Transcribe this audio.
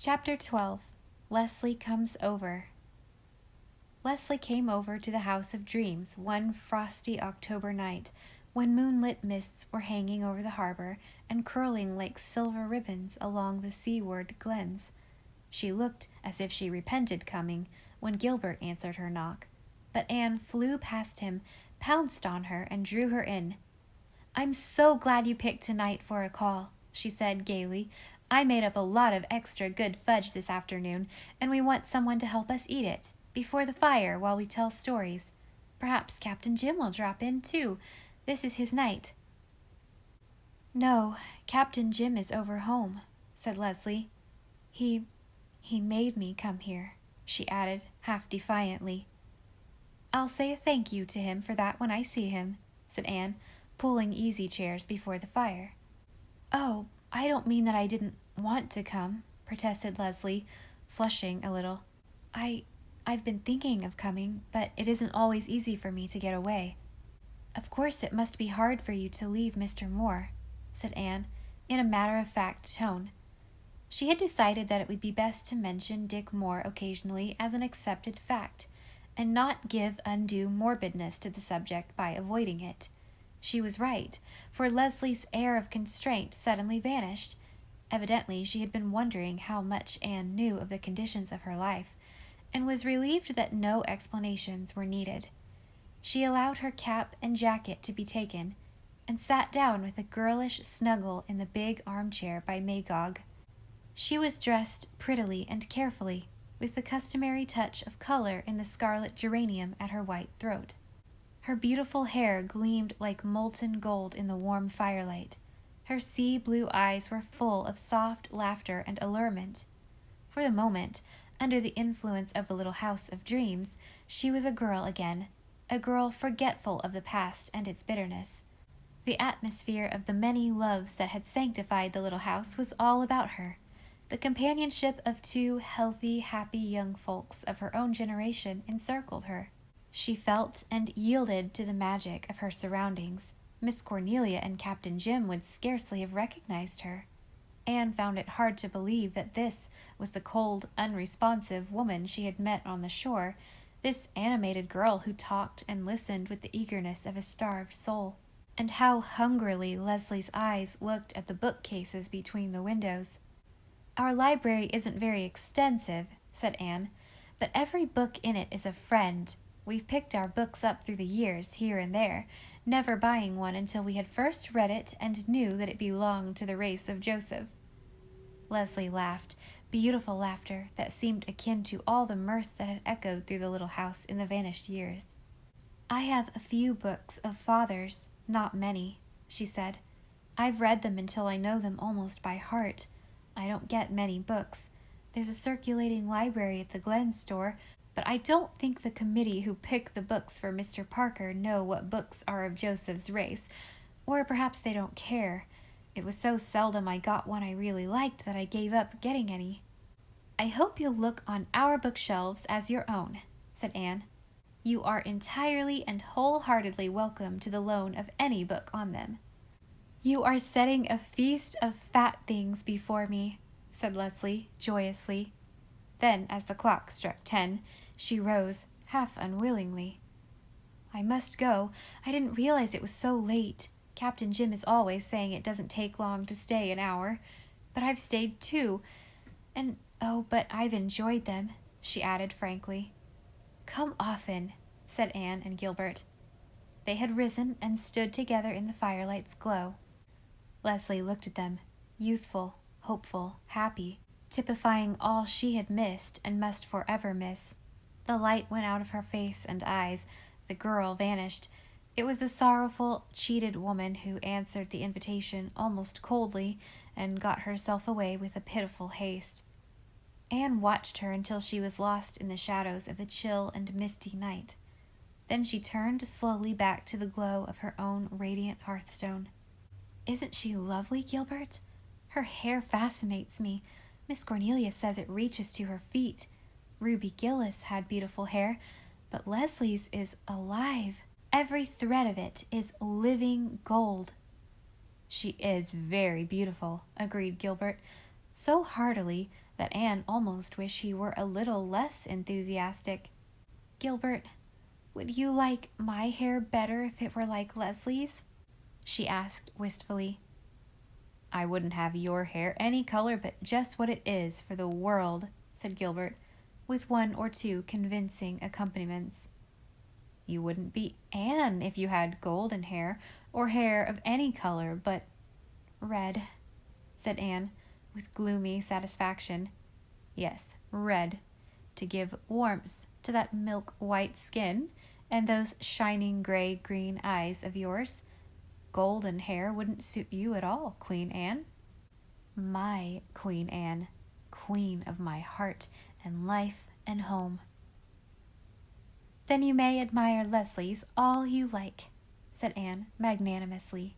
Chapter 12. Leslie Comes Over. Leslie came over to the House of Dreams one frosty October night, when moonlit mists were hanging over the harbor and curling like silver ribbons along the seaward glens. She looked as if she repented coming when Gilbert answered her knock, but Anne flew past him, pounced on her, and drew her in. "I'm so glad you picked tonight for a call," she said gaily. "I made up a lot of extra good fudge this afternoon, and we want someone to help us eat it, before the fire while we tell stories. Perhaps Captain Jim will drop in, too. This is his night." "No, Captain Jim is over home," said Leslie. He made me come here," she added, half defiantly. "I'll say a thank you to him for that when I see him," said Anne, pulling easy chairs before the fire. "Oh, I don't mean that I didn't want to come," protested Leslie, flushing a little. I've been thinking of coming, but it isn't always easy for me to get away." "Of course it must be hard for you to leave Mr. Moore," said Anne, in a matter-of-fact tone. She had decided that it would be best to mention Dick Moore occasionally as an accepted fact, and not give undue morbidness to the subject by avoiding it. She was right, for Leslie's air of constraint suddenly vanished. Evidently she had been wondering how much Anne knew of the conditions of her life, and was relieved that no explanations were needed. She allowed her cap and jacket to be taken, and sat down with a girlish snuggle in the big armchair by Magog. She was dressed prettily and carefully, with the customary touch of color in the scarlet geranium at her white throat. Her beautiful hair gleamed like molten gold in the warm firelight. Her sea-blue eyes were full of soft laughter and allurement. For the moment, under the influence of the little house of dreams, she was a girl again, a girl forgetful of the past and its bitterness. The atmosphere of the many loves that had sanctified the little house was all about her. The companionship of two healthy, happy young folks of her own generation encircled her. She felt and yielded to the magic of her surroundings. Miss Cornelia and Captain Jim would scarcely have recognized her. Anne found it hard to believe that this was the cold, unresponsive woman she had met on the shore, this animated girl who talked and listened with the eagerness of a starved soul. And how hungrily Leslie's eyes looked at the bookcases between the windows. "Our library isn't very extensive," said Anne, "but every book in it is a friend. We've picked our books up through the years, here and there, never buying one until we had first read it and knew that it belonged to the race of Joseph." Leslie laughed, beautiful laughter that seemed akin to all the mirth that had echoed through the little house in the vanished years. "I have a few books of Father's, not many," she said. "I've read them until I know them almost by heart. I don't get many books. There's a circulating library at the Glen store, but I don't think the committee who pick the books for Mr. Parker know what books are of Joseph's race, or perhaps they don't care. It was so seldom I got one I really liked that I gave up getting any." "I hope you'll look on our bookshelves as your own," said Anne. "You are entirely and wholeheartedly welcome to the loan of any book on them." "You are setting a feast of fat things before me," said Leslie, joyously. Then, as the clock struck 10, she rose, half unwillingly. "I must go. I didn't realize it was so late. Captain Jim is always saying it doesn't take long to stay an hour. But I've stayed 2, and but I've enjoyed them," she added frankly. "Come often," said Anne and Gilbert. They had risen and stood together in the firelight's glow. Leslie looked at them, youthful, hopeful, happy, typifying all she had missed and must forever miss. The light went out of her face and eyes. The girl vanished. It was the sorrowful, cheated woman who answered the invitation almost coldly and got herself away with a pitiful haste. Anne watched her until she was lost in the shadows of the chill and misty night. Then she turned slowly back to the glow of her own radiant hearthstone. "Isn't she lovely, Gilbert? Her hair fascinates me. Miss Cornelia says it reaches to her feet. Ruby Gillis had beautiful hair, but Leslie's is alive. Every thread of it is living gold." "She is very beautiful," agreed Gilbert, so heartily that Anne almost wished he were a little less enthusiastic. Gilbert, would you like my hair better if it were like Leslie's? She asked wistfully. I wouldn't have your hair any color but just what it is for the world, said Gilbert, with one or two convincing accompaniments. You wouldn't be Anne if you had golden hair, or hair of any color but red, said Anne, with gloomy satisfaction. Yes, red, to give warmth to that milk-white skin and those shining gray-green eyes of yours. Golden hair wouldn't suit you at all, Queen Anne. My Queen Anne, queen of my heart and life and home. Then you may admire Leslie's all you like, said Anne magnanimously.